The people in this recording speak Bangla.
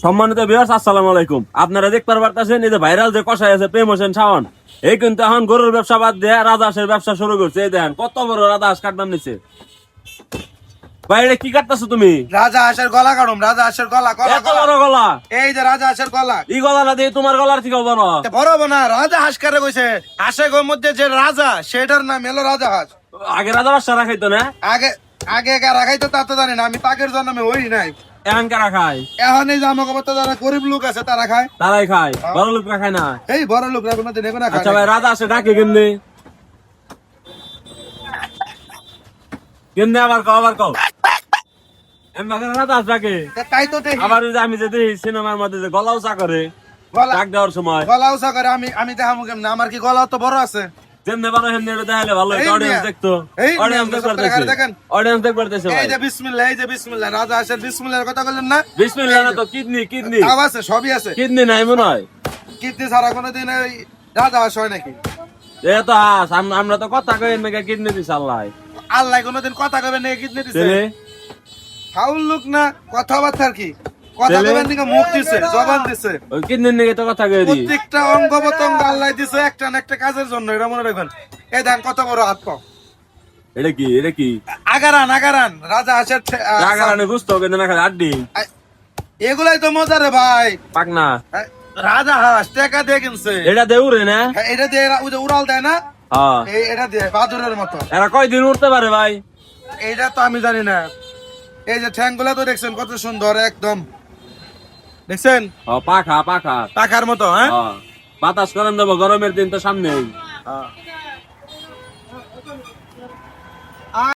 সম্মানিত ভিউয়ার্স, আসসালামু আলাইকুম। আপনারা দেখতে পারতেছেন এই যে ভাইরাল যে কষাই আছে প্রেম হোসেন শাওন, এই কিন্তু এখন গরুর ব্যবসা বাদ দিয়ে রাজহাঁসের ব্যবসা শুরু করছে। এই দেখেন কত বড় রাজহাঁস কাটনাম নিচ্ছে। ভাই এটা কি কাটতেছো তুমি? রাজা হাঁসের গলা কাটুম, রাজা হাঁসের গলা এত বড় গলা? এই যে রাজা হাঁসের গলা, এই গলাটা দিয়ে তোমার গলার থেকে বড়? বড় না, রাজা হাঁস কারে কইছে। হাঁসের মধ্যে যে রাজা, সেটার নাম হলো রাজা হাঁস। আগে রাজা বাচ্চা রাখাইতো না? আগে আগে কারা খাইতো তা তো জানি না, আমি তাকের জন্মে হই নাই। এখন কারা খায়? এখন এই যে আমাকে বলতে যারা গরিব লোক আছে তারা খায়। তারাই খায়, বড় লোকরা খায় না। এই বড় লোকরা কোনোদিন এগুলো খায় আচ্ছা না। ভাই, রাজহাঁসে ডাকে কেমনে কেমনে? আবার কও। রাজহাঁস ডাকে তাই তো দেখি আবার ওই যে আমি যে দেখি সিনেমার মধ্যে যে গলা উঁচা করে গলা ডাক দেওয়ার সময়, গলা উঁচা করে। আমি দেখামু কেমনে? আমার কি গলা তো বড় আছে? যেমনে পারো সেমনে এটা দেখাইলে ভালো হতো। এই অডিয়েন্স মিয়া, দেখতো, এই মিয়া, অডিয়েন্স দেখবার সব টাকা দেখেন। অডিয়েন্স দেখবার দেশে ভাই। এই যে বিসমিল্লাহ, এই যে বিসমিল্লাহ, রাজা হাঁসের বিসমিল্লাহর কথা বললেন না? বিসমিল্লাহ না তো কিডনি তাও আছে, সবই আছে। কিডনি নাই মনে হয়। কীর্তি ছাড়া কোনোদিন ওই রাজা হাঁস হয় নাকি? এ তো হাঁস, আমরা তো কথা কই মেগা কিডনি দিছ আল্লাহ। আল্লাহ কোনোদিন কথা কবেন না, কিডনি দিছে? ছেলে ফাউল লোক না, কথাবার্তার কি কথা ছেলে? কবেন নাকি? মুখ দিছে, জবান দিছে, ওই কিডনি নিয়ে তো কথা কই দি। প্রত্যেকটা অঙ্গ প্রত্যঙ্গ আল্লাহ দিছে একটা না একটা কাজের জন্য, এটা মনে রাখবেন। এই দেন কত বড় হাত পাও। এটা কি আগারান রাজা হাঁসের রাগারানে গুস্ত কিন্তু না খালি আড্ডি এগুলাই তো মজা রে ভাই। পাকনা। রাজা হাঁস টাকা দিয়ে কিনছে। এটা দেউরে না? হ্যাঁ, এটা দিয়ে ওই যে উড়াল দেয় না, হ্যাঁ। এটা দিয়ে বাদুরের মতো। এরা কয়দিন উঠতে পারে ভাই? এইটা তো আমি জানি না। এই যে ঠ্যাংগুলা তো দেখছেন কত সুন্দর, একদম দেখছেন পাখা টাকার মতো। হ্যাঁ, বাতাস করেন দেবো, গরমের দিন তো সামনে।